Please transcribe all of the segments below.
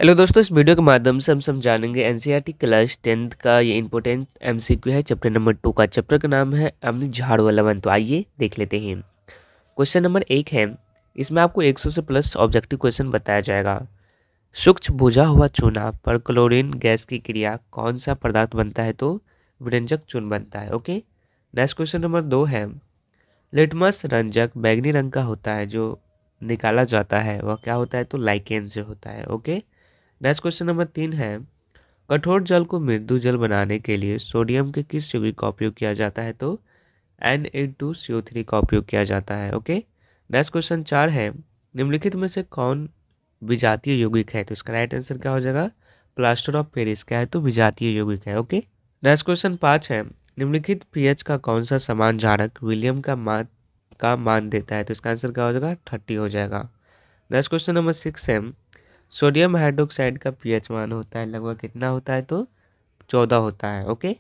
Hello दोस्तों, इस video के माध्यम से हम जानेंगे एनसीईआरटी क्लास 10th का ये इंपॉर्टेंट एमसीक्यू है चैप्टर नंबर 2 का। चैप्टर का नाम है अम्ल झाड़ व लवण। तो आइए देख लेते हैं। क्वेश्चन नंबर 1 है, इसमें आपको 100 से प्लस ऑब्जेक्टिव क्वेश्चन बताया जाएगा। सूक्ष्म बुझा हुआ चूना पर क्लोरीन गैस की क्रिया कौन सा पदार्थ बनता है? तो विरंजक चूर्ण बनता है। ओके। नेक्स्ट क्वेश्चन नंबर 2 है, लिटमस रंजक बैगनी रंग का होता है, जो निकाला जाता है वह क्या होता है? तो लाइकेन से होता है। ओके। नेक्स्ट क्वेश्चन नंबर 3 है, कठोर जल को मृदु जल बनाने के लिए सोडियम के किस यौगिक का उपयोग किया जाता है? तो Na2CO3 का उपयोग किया जाता है। ओके। नेक्स्ट क्वेश्चन 4 है, निम्नलिखित में से कौन विजातीय यौगिक है? तो इसका राइट आंसर क्या हो जाएगा? प्लास्टर ऑफ पेरिस क्या है? तो विजातीय यौगिक है। ओके। नेक्स्ट क्वेश्चन 5 है, निम्नलिखित पीएच का कौन सा समान झाड़क विलियम का मान देता है? तो इसका आंसर क्या हो जाएगा? 30 हो जाएगा। नेक्स्ट क्वेश्चन नंबर 6 है, सोडियम हाइड्रोक्साइड का पीएच मान होता है लगभग कितना होता है? तो 14 होता है। ओके।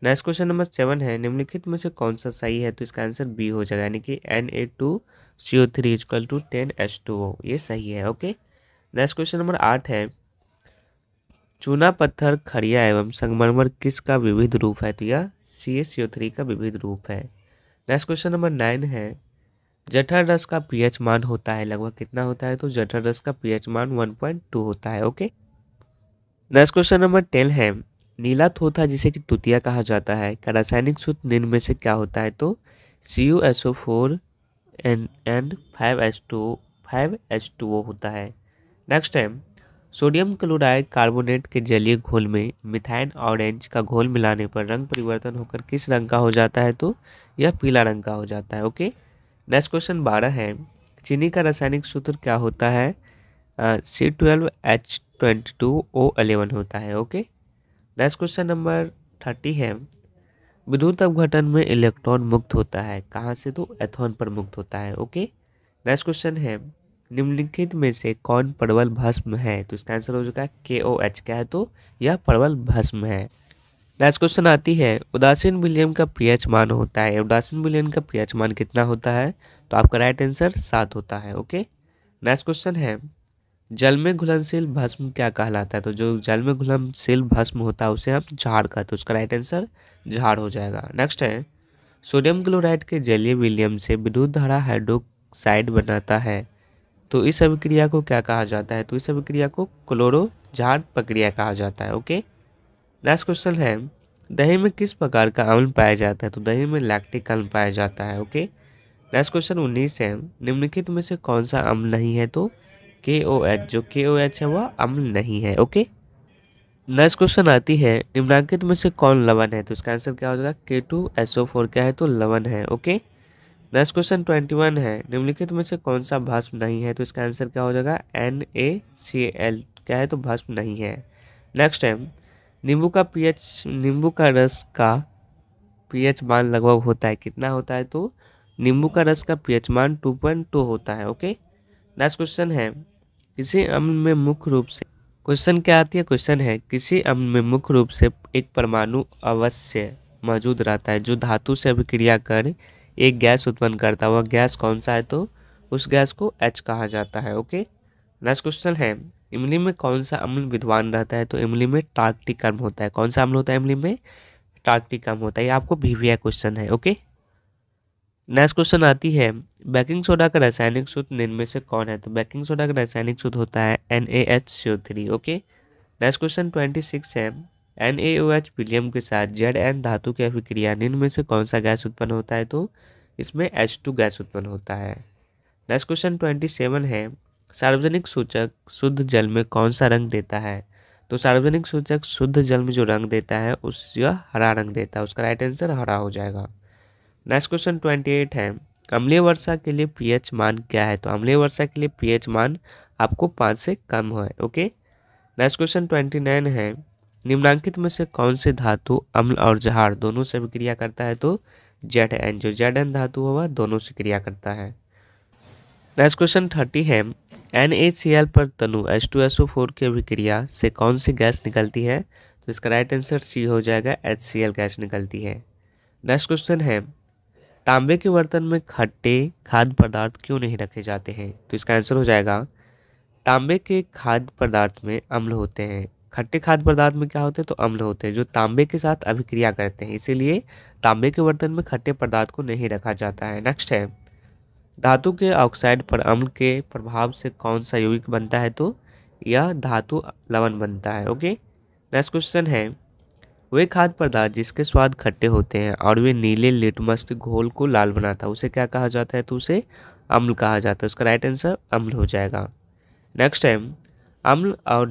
नेक्स्ट क्वेश्चन नंबर 7 है, निम्नलिखित में से कौन सा सही है? तो इसका आंसर बी हो जाएगा, यानी कि Na2CO3 इक्वल टू 10H2O, ये सही है। ओके। नेक्स्ट क्वेश्चन नंबर 8 है, चूना पत्थर खड़िया एवं संगमरमर किसका विविध रूप है? तो यह CaCO3 का विविध रूप है। नेक्स्ट क्वेश्चन नंबर 9 है, जठर रस का पीएच मान होता है लगभग कितना होता है? तो जठर रस का पीएच मान 1.2 होता है। ओके। नेक्स्ट क्वेश्चन नंबर 10 है, नीला थोथा जिसे कि तुतिया कहा जाता है का रासायनिक सूत्र निम्न में से क्या होता है? तो CuSO4 and 5H2O होता है। नेक्स्ट है, सोडियम क्लोराइड कार्बोनेट के जलीय घोल में मिथाइल ऑरेंज का घोल मिलाने पर रंग परिवर्तन होकर किस रंग का हो जाता है? तो यह पीला रंग का हो जाता है। ओके। नेक्स्ट क्वेश्चन 12 है, चीनी का रासायनिक सूत्र क्या होता है? C12H22O11 होता है। ओके। नेक्स्ट क्वेश्चन नंबर 30 है, विद्युत अपघटन में इलेक्ट्रॉन मुक्त होता है कहाँ से? तो एथॉन पर मुक्त होता है। ओके। नेक्स्ट क्वेश्चन है, निम्नलिखित में से कौन परवल भस्म है? तो इसका आंसर हो चुका है KOH क्या है? तो यह परवल भस्म है। नेक्स्ट क्वेश्चन आती है, उदासीन विलियम का पीएच मान होता है, उदासीन विलियम का पीएच मान कितना होता है? तो आपका राइट आंसर 7 होता है। ओके। नेक्स्ट क्वेश्चन है, जल में घुलनशील भस्म क्या कहलाता है? तो जो जल में घुलनशील भस्म होता है उसे हम झाड़ कहते हैं, उसका राइट आंसर झाड़ हो जाएगा। नेक्स्ट है, सोडियम क्लोराइड के जलीय विलयन से विद्युत धारा हाइड्रोक्साइड बनाता है, तो इस अभिक्रिया को क्या कहा जाता है? तो इस अभिक्रिया को क्लोरो झाड़ प्रक्रिया कहा जाता है। ओके। नेक्स्ट क्वेश्चन है, दही में किस प्रकार का अम्ल पाया जाता है? तो दही में लैक्टिक अम्ल पाया जाता है। ओके। नेक्स्ट क्वेश्चन 19 है, निम्नलिखित में से कौन सा अम्ल नहीं है? तो KOH, जो KOH है वह अम्ल नहीं है। ओके। नेक्स्ट क्वेश्चन आती है, निम्नलिखित में से कौन लवण है? तो इसका आंसर क्या हो जाएगा? K2SO4 क्या है? तो लवण है। ओके। नेक्स्ट क्वेश्चन 21 है, निम्नलिखित में से कौन सा भस्म नहीं है? तो इसका आंसर क्या हो जाएगा? NaCl क्या है? तो भस्म नहीं है। नेक्स्ट है, नींबू का रस का पीएच मान लगभग होता है कितना होता है? तो नींबू का रस का पीएच मान 2.2 होता है। ओके। नेक्स्ट क्वेश्चन है, किसी अम्ल में मुख्य रूप से क्वेश्चन क्या आती है? क्वेश्चन है, किसी अम्ल में मुख्य रूप से एक परमाणु अवश्य मौजूद रहता है जो धातु से अभिक्रिया कर एक गैस उत्पन्न करता है, वह गैस कौन सा है? तो उस गैस को H कहा जाता है। ओके। नेक्स्ट क्वेश्चन है, इमली में कौन सा अम्ल विद्वान रहता है? तो इमली में टार्क्टिक अम्ल होता है। कौन सा अम्ल होता है इमली में? टार्क्टिक अम्ल होता है। ये आपको VVI क्वेश्चन है। ओके। नेक्स्ट क्वेश्चन आती है, बेकिंग सोडा का रासायनिक सूत्र निम्न में से कौन है? तो बेकिंग सोडा का रासायनिक सूत्र होता है NaHCO3। ओके। नेक्स्ट क्वेश्चन 26 है, NaOH विलियम के साथ Zn धातु की अभिक्रिया निम्न में से कौन सा गैस उत्पन्न होता है? तो इसमें H2 गैस उत्पन्न होता है। नेक्स्ट क्वेश्चन 27 है, सार्वजनिक सूचक शुद्ध जल में कौन सा रंग देता है? तो सार्वजनिक सूचक शुद्ध जल में जो रंग देता है उस यह हरा रंग देता है, उसका राइट आंसर हरा हो जाएगा। नेक्स्ट क्वेश्चन 28 है, अम्लीय वर्षा के लिए पीएच मान क्या है? तो अम्लीय वर्षा के लिए पीएच मान आपको 5 से कम है। ओके। नेक्स्ट क्वेश्चन 29 है, निम्नलिखित में से कौन से धातु अम्ल और जहार दोनों से अभिक्रिया करता है? तो Zn, जो Zn धातु होगा दोनों से क्रिया करता है। नेक्स्ट क्वेश्चन 30 है, NaCl पर तनु H2SO4 की अभिक्रिया से कौन सी गैस निकलती है? तो इसका राइट आंसर सी हो जाएगा, HCl गैस निकलती है। नेक्स्ट क्वेश्चन है, तांबे के बर्तन में खट्टे खाद्य पदार्थ क्यों नहीं रखे जाते हैं? तो इसका आंसर हो जाएगा, तांबे के खाद्य पदार्थ में अम्ल होते हैं। खट्टे खाद्य पदार्थ में क्या होते हैं? तो अम्ल होते हैं जो तांबे के साथ अभिक्रिया करते हैं, इसीलिए तांबे के बर्तन में खट्टे पदार्थ को नहीं रखा जाता है। नेक्स्ट है, धातु के ऑक्साइड पर अम्ल के प्रभाव से कौन सा यौगिक बनता है? तो यह धातु लवण बनता है। ओके, नेक्स्ट क्वेश्चन है, वे खाद्य पदार्थ जिसके स्वाद खट्टे होते हैं और वे नीले लिटमस के घोल को लाल बनाता है, उसे क्या कहा जाता है? तो उसे अम्ल कहा जाता है। उसका राइट आंसर अम्ल हो जाएगा। नेक्स्ट है, अम्ल और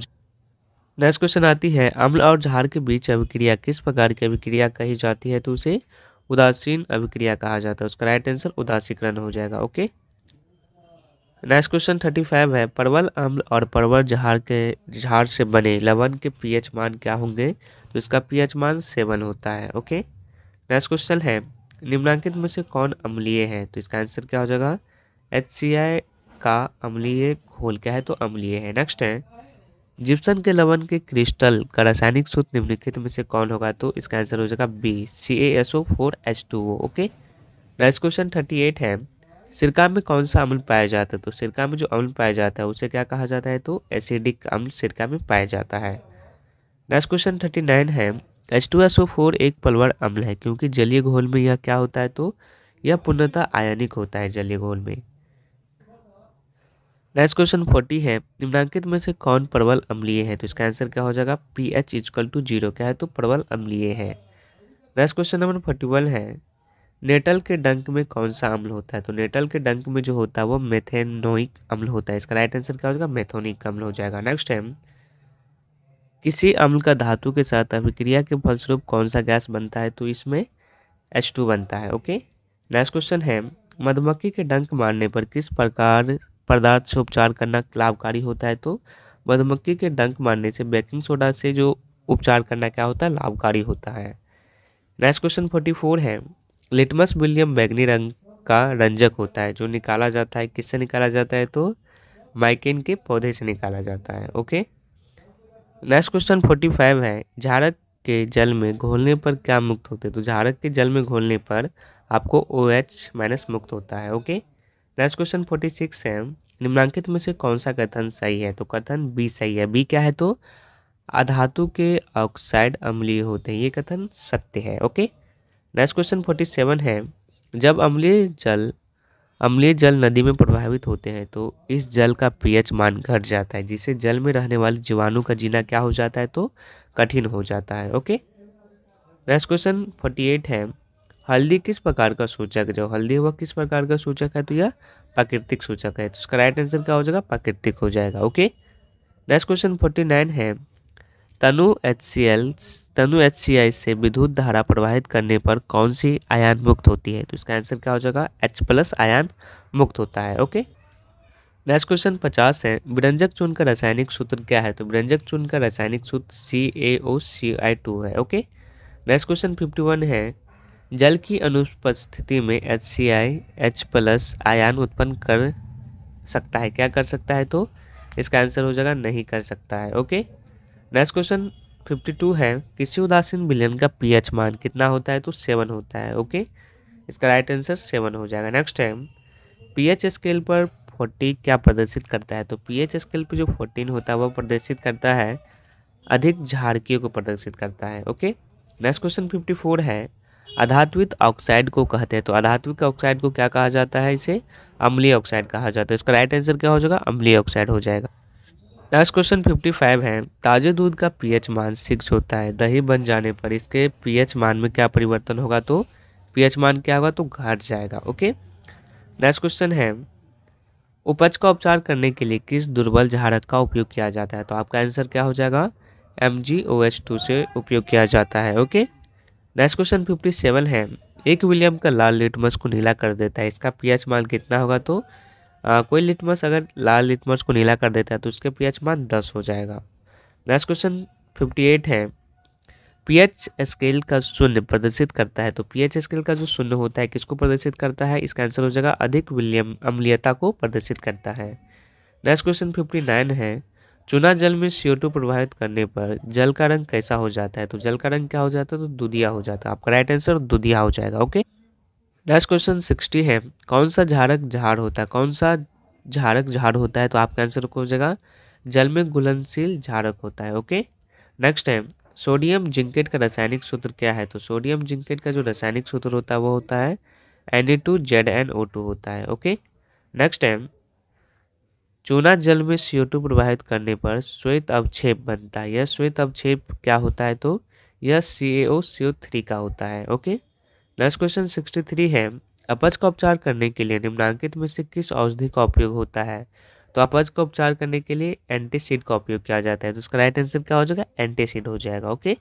नेक्स्ट क्वेश्चन आती है, अम्ल और क्षार के बीच अभिक्रिया किस प्रकार की अभिक्रिया कही जाती है? तो उसे उदासीन अभिक्रिया कहा जाता है। उसका राइट आंसर उदासीकरण हो जाएगा। ओके, नेक्स्ट क्वेश्चन 35 है, परवल अम्ल और परवल क्षार से बने लवण के पीएच मान क्या होंगे? तो इसका पीएच मान 7 होता है। ओके, नेक्स्ट क्वेश्चन है, निम्नलिखित में से कौन अम्लीय है? तो इसका आंसर क्या हो जाएगा? HCl का अम्लीय घोल क्या है? तो अम्लीय है। नेक्स्ट है, जिप्सम के लवण के क्रिस्टल का रासायनिक सूत्र निम्नलिखित में से कौन होगा? तो इसका आंसर हो जाएगा B, CaSO4H2O। Okay, next question 38 है, सिरका में कौन सा अम्ल पाया जाता है? तो सिरका में जो अम्ल पाया जाता है उसे क्या कहा जाता है? तो एसिडिक अम्ल सिरका में पाया जाता है। नेक्स्ट क्वेश्चन 39 है, H2SO4 एक पलवर अम्ल है क्योंकि जलीय घोल में यह क्या होता है? तो यह पूर्णतः आयनिक होता है जलीय घोल में। नेक्स्ट क्वेश्चन 40 है, निम्नलिखित में से कौन प्रबल अम्लीय है? तो इसका आंसर क्या हो जाएगा? pH = 0 क्या है? तो प्रबल अम्लीय है। नेक्स्ट क्वेश्चन नंबर 41 है, नेटल के डंक में कौन सा अम्ल होता है? तो नेटल के डंक में जो होता है वो मेथेनोइक अम्ल होता है। इसका राइट आंसर क्या हो जाएगा? मेथोनिक अम्ल हो जाएगा। नेक्स्ट है, किसी अम्ल का धातु के साथ अभिक्रिया के फलस्वरूप कौन सा गैस बनता है? तो इसमें H2 बनता है। ओके, नेक्स्ट क्वेश्चन है, मधुमक्खी के डंक मारने पर किस प्रकार पदार्थ से उपचार करना लाभकारी होता है? तो मधुमक्खी के डंक मारने से बेकिंग सोडा से जो उपचार करना क्या होता है? लाभकारी होता है। नेक्स्ट क्वेश्चन 44 है, लिटमस विलियम बैगनी रंग का रंजक होता है जो निकाला जाता है, किससे निकाला जाता है? तो माइकेन के पौधे से निकाला जाता है। ओके, नेक्स्ट क्वेश्चन 45 है, झारक के जल में घोलने पर क्या मुक्त होते हैं? तो झारक के जल में घोलने पर आपको OH- मुक्त होता है। ओके, नेक्स्ट क्वेश्चन 46 है, निम्नलिखित में से कौन सा कथन सही है? तो कथन B सही है। B क्या है? तो अधातु के ऑक्साइड अम्लीय होते हैं, ये कथन सत्य है। ओके, नेक्स्ट क्वेश्चन 47 है, जब अम्लीय जल नदी में प्रभावित होते हैं तो इस जल का pH मान घट जाता है जिससे जल में रहने वाले जीवाणु का जीना क्या हो जाता है? तो कठिन हो जाता है। ओके, नेक्स्ट क्वेश्चन 48 है, हल्दी किस प्रकार का सूचक है? जो हल्दी है वह किस प्रकार का सूचक है? तो यह प्राकृतिक सूचक है। तो इसका राइट आंसर क्या हो जाएगा? प्राकृतिक हो जाएगा। ओके, नेक्स्ट क्वेश्चन 49 है, तनु HCl से विद्युत धारा प्रवाहित करने पर कौन सी आयन मुक्त होती है? तो इसका आंसर क्या हो जाएगा? H+ आयन मुक्त होता है। ओके, नेक्स्ट क्वेश्चन 50 है, विरंजक चूर्ण का रासायनिक सूत्र क्या है? तो विरंजक चूर्ण का रासायनिक सूत्र CaOCl2 है। ओके, नेक्स्ट क्वेश्चन 51 है, जल की अनुपस्थिति में HCl H+ आयन उत्पन्न कर सकता है, क्या कर सकता है? तो इसका आंसर हो जाएगा नहीं कर सकता है। ओके, नेक्स्ट क्वेश्चन 52 है, किसी उदासीन विलयन का pH मान कितना होता है? तो 7 होता है। ओके, इसका राइट आंसर 7 हो जाएगा। नेक्स्ट है, pH स्केल पर 40 क्या प्रदर्शित करता है? तो pH स्केल पर जो 14 होता है वह प्रदर्शित करता है अधिक क्षारकीय को प्रदर्शित करता है। ओके, नेक्स्ट क्वेश्चन 54 है, अधात्वित ऑक्साइड को कहते हैं। तो अधात्विक ऑक्साइड को क्या कहा जाता है? इसे अम्लीय ऑक्साइड कहा जाता है। इसका राइट आंसर क्या हो जाएगा? अम्लीय ऑक्साइड हो जाएगा। नेक्स्ट क्वेश्चन 55 है, ताजे दूध का pH मान 6 होता है, दही बन जाने पर इसके pH मान में क्या परिवर्तन होगा? तो pH मान क्या होगा? तो घट जाएगा। ओके, नेक्स्ट क्वेश्चन है, उपज का उपचार करने के लिए किस दुर्बल क्षारक का उपयोग किया जाता है? तो आपका आंसर क्या हो जाएगा? MgOH2 से उपयोग किया जाता है। ओके, नेक्स्ट क्वेश्चन 57 है, एक विलियम का लाल लिटमस को नीला कर देता है, इसका pH मान कितना होगा? तो कोई लिटमस अगर लाल लिटमस को नीला कर देता है तो उसके pH मान 10 हो जाएगा। नेक्स्ट क्वेश्चन 58 है, pH स्केल का शून्य प्रदर्शित करता है। तो pH स्केल का जो शून्य होता है किसको प्रदर्शित करता है? इसका आंसर हो जाएगा अधिक विलियम अम्लीयता को प्रदर्शित करता है। नेक्स्ट क्वेश्चन 59 है, चूना जल में CO2 प्रभावित करने पर जल का रंग कैसा हो जाता है? तो जल का रंग क्या हो जाता है? तो दूधिया हो जाता है। आपका राइट आंसर दूधिया हो जाएगा। ओके, नेक्स्ट क्वेश्चन 60 है, कौन सा क्षारक क्षार होता है? कौन सा झारक झाड़ होता है तो आपका आंसर हो जाएगा जल में घुलनशील झारक होता है। ओके, नेक्स्ट है सोडियम जिंकेट का रासायनिक सूत्र क्या है? तो सोडियम जिंकेट का जो रासायनिक सूत्र होता है वो होता है Na2ZnO2 होता है। ओके, नेक्स्ट है चूना जल में CO2 प्रवाहित करने पर श्वेत अवक्षेप बनता है। यह श्वेत अवक्षेप क्या होता है? तो यह CaOCO3 का होता है। ओके, नेक्स्ट क्वेश्चन 63 है अपच का उपचार करने के लिए निम्नलिखित में से किस औषधि का उपयोग होता है? तो अपच का उपचार करने के लिए एंटीसिड का उपयोग किया जाता है। तो उसका राइट आंसर क्या हो जाएगा? एंटीसिड हो जाएगा। ओके,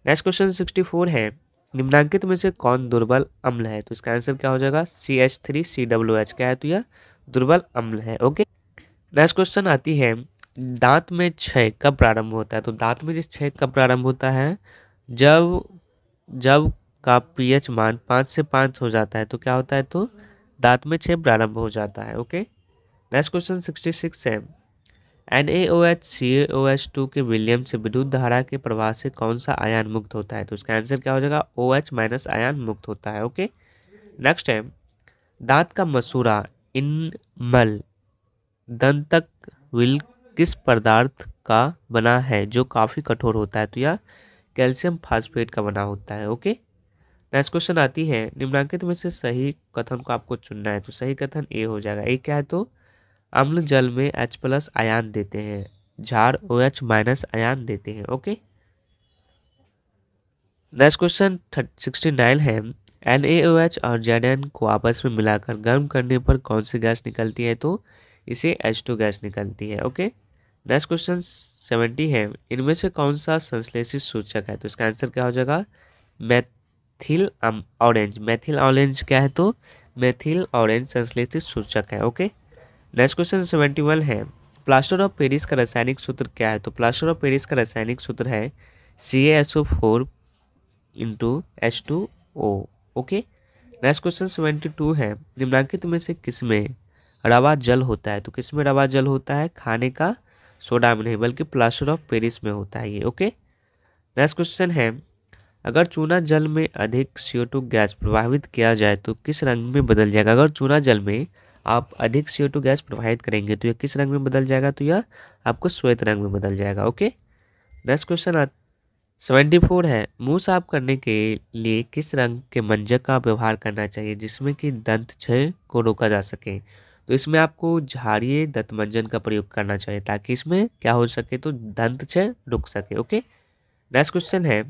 नेक्स्ट क्वेश्चन 64 है निम्नलिखित में से कौन दुर्बल अम्ल है? तो इसका आंसर क्या हो जाएगा? CH3COOH क्या है? तो यह दुर्बल अम्ल है। ओके, नेक्स्ट क्वेश्चन आती है दांत में क्षय कब प्रारंभ होता है? तो दांत में जिस क्षय कब प्रारंभ होता है जब जब का पीएच मान 5 से 5 हो जाता है तो क्या होता है? तो दांत में क्षय प्रारंभ हो जाता है। ओके, नेक्स्ट क्वेश्चन 66 है NaOH CaOH2 के विलयन से विद्युत धारा के प्रवाह से कौन सा आयन मुक्त होता है? तो इसका आंसर क्या हो जाएगा? OH- आयन मुक्त होता है। ओके, नेक्स्ट है दांत का मसूड़ा इनमल दंतक विल किस पदार्थ का बना है जो काफी कठोर होता है? तो यह कैल्शियम फास्फेट का बना होता है। ओके, नेक्स्ट क्वेश्चन आती है निम्नलिखित में से सही कथन को आपको चुनना है। तो सही कथन ए हो जाएगा। ए क्या है? तो अम्ल जल में H+ आयन देते हैं, क्षार OH- आयन देते हैं। ओके, नेक्स्ट क्वेश्चन 69 है NaOH और Zn को आपस में मिलाकर गर्म करने पर कौन सी गैस निकलती है? तो इसे H2 गैस निकलती है। ओके, नेक्स्ट क्वेश्चन 70 है इनमें से कौन सा संश्लेषित सूचक है? तो इसका आंसर क्या हो जाएगा? Methyl orange. मेथिल ऑरेंज क्या है? तो मेथिल ऑरेंज संश्लेषित सूचक है। ओके, नेक्स्ट क्वेश्चन 71 है प्लास्टर ऑफ पेरिस का रासायनिक सूत्र क्या है? तो प्लास्टर ऑफ पेरिस का रासायनिक सूत्र है CaSO4 into H2O। Okay, next question 72 है निम्नलिखित में से किसमें रवा जल होता है? तो किसमें रवा जल होता है? खाने का सोडा में नहीं बल्कि प्लास्टर ऑफ पेरिस में होता है ये। ओके, नेक्स्ट क्वेश्चन है अगर चूना जल में अधिक CO2 गैस प्रवाहित किया जाए तो किस रंग में बदल जाएगा? अगर चूना जल में आप अधिक CO2 गैस प्रवाहित करेंगे तो यह किस रंग में बदल जाएगा? तो यह आपको श्वेत रंग में बदल जाएगा। ओके, नेक्स्ट क्वेश्चन 74 है मुंह साफ करने के लिए किस रंग के मंजक का व्यवहार करना चाहिए जिसमें कि दंत क्षय को रोका जा सके? तो इसमें आपको क्षारीय दंतमंजन का प्रयोग करना चाहिए ताकि इसमें क्या हो सके? तो दंत क्षय रुक सके। ओके, नेक्स्ट क्वेश्चन है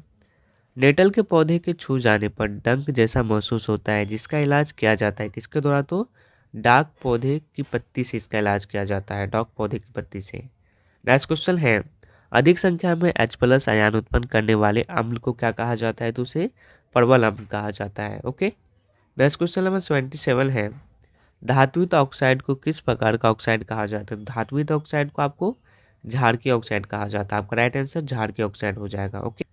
नेटल के पौधे के छू जाने पर डंक जैसा महसूस होता है जिसका इलाज किया जाता है किसके द्वारा? तो डाक पौधे की पत्ती से इसका इलाज किया जाता है, डॉक पौधे की पत्ती से। नेक्स्ट क्वेश्चन है अधिक संख्या में H+ आयन उत्पन्न करने वाले अम्ल को क्या कहा जाता है? तो उसे प्रबल अम्ल कहा जाता है। ओके, नेक्स्ट क्वेश्चन नंबर 77 है धात्विक ऑक्साइड को किस प्रकार का ऑक्साइड कहा जाता है? धात्विक ऑक्साइड को आपको क्षारकीय ऑक्साइड कहा जाता है। आपका राइट आंसर क्षारकीय ऑक्साइड हो जाएगा। ओके,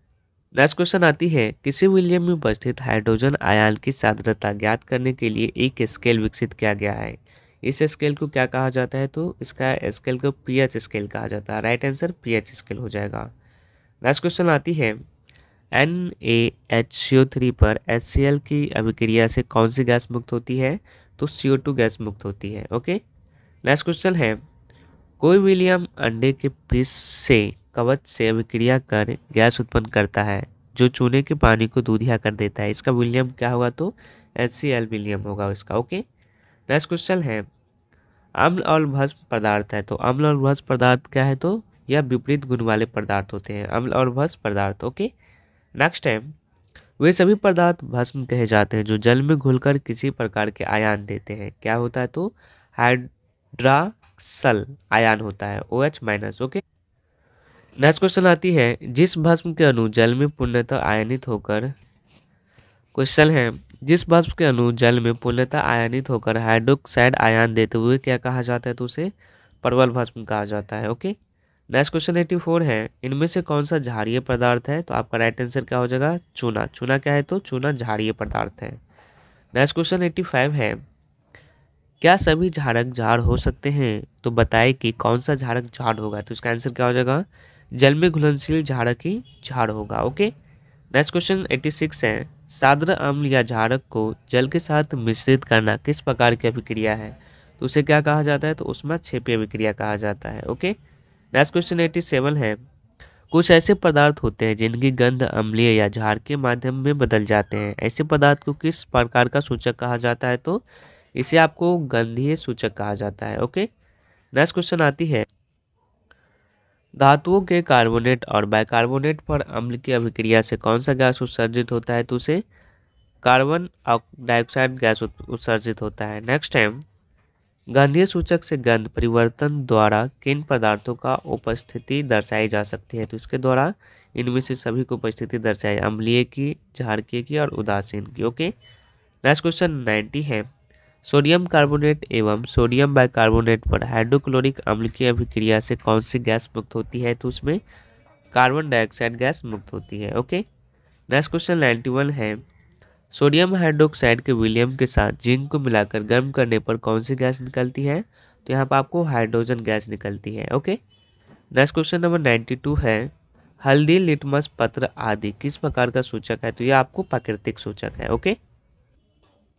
नेक्स्ट क्वेश्चन आती है किसी विलयन में उपस्थित हाइड्रोजन आयन की सांद्रता ज्ञात करने के लिए एक स्केल विकसित किया गया है। इस स्केल को क्या कहा जाता है? तो इसका स्केल को पीएच स्केल कहा जाता है। राइट आंसर पीएच स्केल हो जाएगा। नेक्स्ट क्वेश्चन आती है NaHCO3 पर HCl की अभिक्रिया से कौन सी गैस मुक्त होती है? तो CO2 गैस मुक्त होती है। ओके, नेक्स्ट क्वेश्चन है कोई विलियम अंडे के पीस से कवच से अभिक्रिया कर गैस उत्पन्न करता है जो चूने के पानी को दूधिया कर देता है। इसका विलियम क्या होगा? तो HCl विलियम होगा इसका। ओके, नेक्स्ट क्वेश्चन है अम्ल और भस्म पदार्थ है तो अम्ल और भस्म पदार्थ क्या है? तो यह विपरीत गुण वाले पदार्थ होते हैं, अम्ल और भस्म पदार्थ। ओके, नेक्स्ट है वे सभी पदार्थ भस्म कहे जाते हैं जो जल में घुलकर किसी प्रकार के आयन देते हैं। क्या होता है? तो हाइड्राक्सल आयन होता है OH-। ओके, नेक्स्ट क्वेश्चन आती है जिस भस्म के अणु जल में पूर्णतः आयनित होकर क्वेश्चन है जिस भस्म के अणु जल में पूर्णतः आयनित होकर हाइड्रोक्साइड आयन देते हुए क्या कहा जाता है? तो उसे प्रबल भस्म कहा जाता है। ओके, नेक्स्ट क्वेश्चन 84 है इनमें से कौन सा क्षारीय पदार्थ है? तो आपका राइट आंसर क्या हो जाएगा? चूना। चूना क्या है? तो चूना क्षारीय पदार्थ है। नेक्स्ट क्वेश्चन 85 है क्या सभी क्षारक क्षार हो सकते हैं? तो बताए कि कौन सा क्षारक क्षार होगा? तो इसका आंसर क्या हो जाएगा? जल में घुलनशील क्षारक ही क्षार होगा। ओके, नेक्स्ट क्वेश्चन 86 है साद्र अम्ल या क्षारक को जल के साथ मिश्रित करना किस प्रकार की अभिक्रिया है? तो उसे क्या कहा जाता है, तो उष्मा क्षेपीय अभिक्रिया कहा जाता है। ओके, नेक्स्ट क्वेश्चन 87 है, कुछ ऐसे पदार्थ होते हैं जिनकी गंध अम्लीय या झार के माध्यम में बदल जाते हैं, ऐसे पदार्थ को किस प्रकार का सूचक कहा जाता है, तो इसे आपको गंधीय सूचक कहा जाता है। ओके, नेक्स्ट क्वेश्चन आती है, धातुओं के कार्बोनेट और बाइकार्बोनेट पर अम्ल की अभिक्रिया से कौन सा गैस उत्सर्जित होता है, तो उसे कार्बन डाइऑक्साइड गैस उत्सर्जित होता है। नेक्स्ट है, गंधीय सूचक से गंध परिवर्तन द्वारा किन पदार्थों का उपस्थिति दर्शाई जा सकती है, तो इसके द्वारा इनमें से सभी को उपस्थिति दर्शाई, अम्लीय की, क्षारकीय की और उदासीन की। ओके, नेक्स्ट क्वेश्चन 90 है, सोडियम कार्बोनेट एवं सोडियम बाइकार्बोनेट पर हाइड्रोक्लोरिक अम्ल की अभिक्रिया से कौन सी गैस मुक्त होती है, तो उसमें कार्बन डाइऑक्साइड गैस मुक्त होती है। ओके, नेक्स्ट क्वेश्चन 91 है, सोडियम हाइड्रोक्साइड के विलियम के साथ जिंक को मिलाकर गर्म करने पर कौन सी गैस निकलती है, तो यहाँ पर आपको हाइड्रोजन गैस निकलती है। ओके, नेक्स्ट क्वेश्चन नंबर 92 है, हल्दी, लिटमस पत्र आदि किस प्रकार का सूचक है, तो यह आपको प्राकृतिक सूचक है। ओके,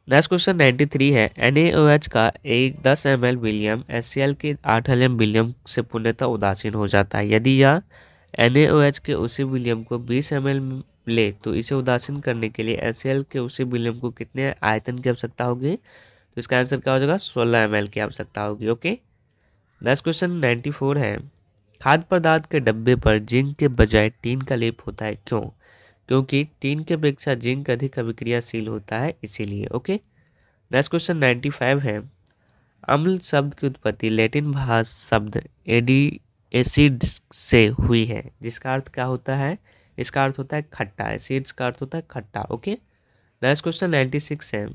नेक्स्ट क्वेश्चन 93 है, NaOH का एक 10 ml विलियम HCl के 8 ml विलियम से पूर्णतः उदासीन हो जाता है, यदि यह NaOH के उसी विलियम को 20 ml ले तो इसे उदासीन करने के लिए HCl के उसी विलियम को कितने आयतन की आवश्यकता होगी, तो इसका आंसर क्या हो जाएगा, 16 ml की आवश्यकता होगी। ओके, नेक्स्ट क्वेश्चन 94 है, खाद्य पदार्थ के डब्बे पर जिंक के बजाय टीन का लेप होता है, क्यों, क्योंकि टीन की अपेक्षा जिंक अधिक अभिक्रियाशील होता है, इसीलिए। ओके, नेक्स्ट क्वेश्चन 95 है, अम्ल शब्द की उत्पत्ति लैटिन भाषा शब्द एसिड से हुई है, जिसका अर्थ क्या होता है, इसका अर्थ होता है खट्टा, एसिड्स का अर्थ होता है खट्टा। ओके, नेक्स्ट क्वेश्चन 96 है,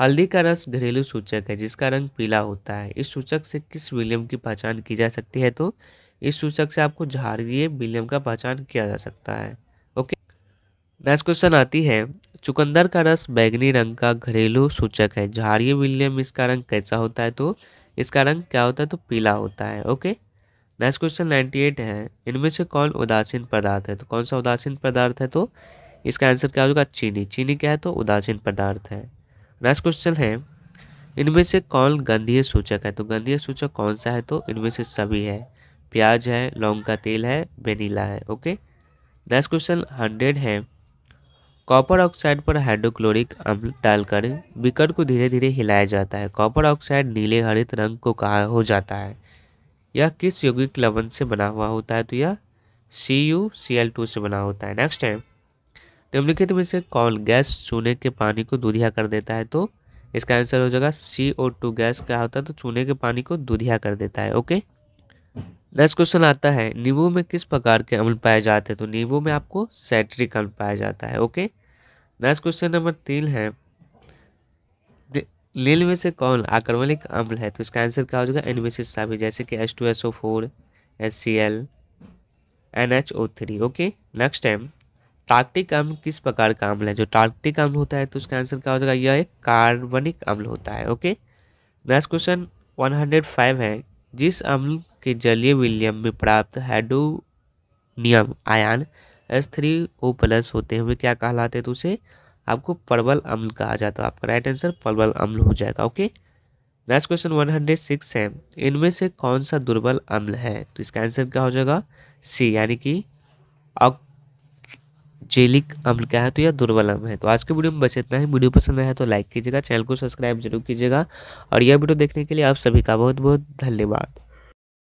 हल्दी का रस घरेलू सूचक है जिसका रंग पीला होता है, इस सूचक से किस विलियम की पहचान की जा सकती है, तो इस सूचक से आपको क्षारीय विलियम का पहचान किया जा सकता है। ओके, नेक्स्ट क्वेश्चन आती है, चुकंदर का रस बैगनी रंग का घरेलू सूचक है, क्षारीय विलियम इसका रंग कैसा होता है, तो इसका रंग क्या होता है, तो पीला होता है। ओके, नेक्स्ट क्वेश्चन 98 है, इनमें से कौन उदासीन पदार्थ है, तो कौन सा उदासीन पदार्थ है, तो इसका आंसर क्या होगा, चीनी। चीनी क्या है, तो उदासीन पदार्थ है। नेक्स्ट क्वेश्चन है, इनमें से कौन गंधीय सूचक है, तो गंधीय सूचक कौन सा है, तो इनमें से सभी है, प्याज है, लौंग का तेल है, वेनिला है। ओके, नेक्स्ट क्वेश्चन 100 है, कॉपर ऑक्साइड पर हाइड्रोक्लोरिक अम्ल डालकर बीकर को धीरे धीरे हिलाया जाता है, कॉपर ऑक्साइड नीले हरित रंग को कहा हो जाता है, यह किस यौगिक लवण से बना हुआ होता है, तो यह CuCl2 से बना होता है। नेक्स्ट है, निम्नलिखित में से कौन गैस चूने के पानी को दूधिया कर देता है, तो इसका आंसर हो जाएगा CO2 गैस क्या होता है, तो चूने के पानी को दूधिया कर देता है। ओके, नेक्स्ट क्वेश्चन आता है, नींबू में किस प्रकार के अम्ल पाए जाते हैं, तो नींबू में आपको साइट्रिक अम्ल पाया जाता है। ओके, नेक्स्ट क्वेश्चन नंबर 3 है, नील में से कौन आक्रमणिक अम्ल है, तो इसका आंसर क्या हो जाएगा, इनमें से सभी, जैसे कि H2SO4, HCl, NHO3। Okay, next time, tartaric अम्ल किस प्रकार का अम्ल है, जो टार्क्टिक अम्ल होता है तो उसका आंसर क्या हो जाएगा, यह एक कार्बनिक अम्ल होता है। ओके, नेक्स्ट क्वेश्चन 105 है, जिस अम्ल के जलीय विलयन में प्राप्त हाइड्रोनियम आयन H3O+ होते हैं वे क्या कहलाते हैं, तो उसे आपको परवल अम्ल कहा जाता है, आपका राइट आंसर परवल अम्ल हो जाएगा। ओके, नेक्स्ट क्वेश्चन 106 है, इनमें से कौन सा दुर्बल अम्ल है, तो इसका आंसर क्या हो जाएगा, C यानी कि जेलिक अम्ल क्या है, तो यह दुर्बल अम्ल है। तो आज के वीडियो में बस इतना ही, वीडियो पसंद आया तो लाइक कीजिएगा, चैनल को सब्सक्राइब जरूर कीजिएगा, और यह वीडियो देखने के लिए आप सभी का बहुत बहुत धन्यवाद।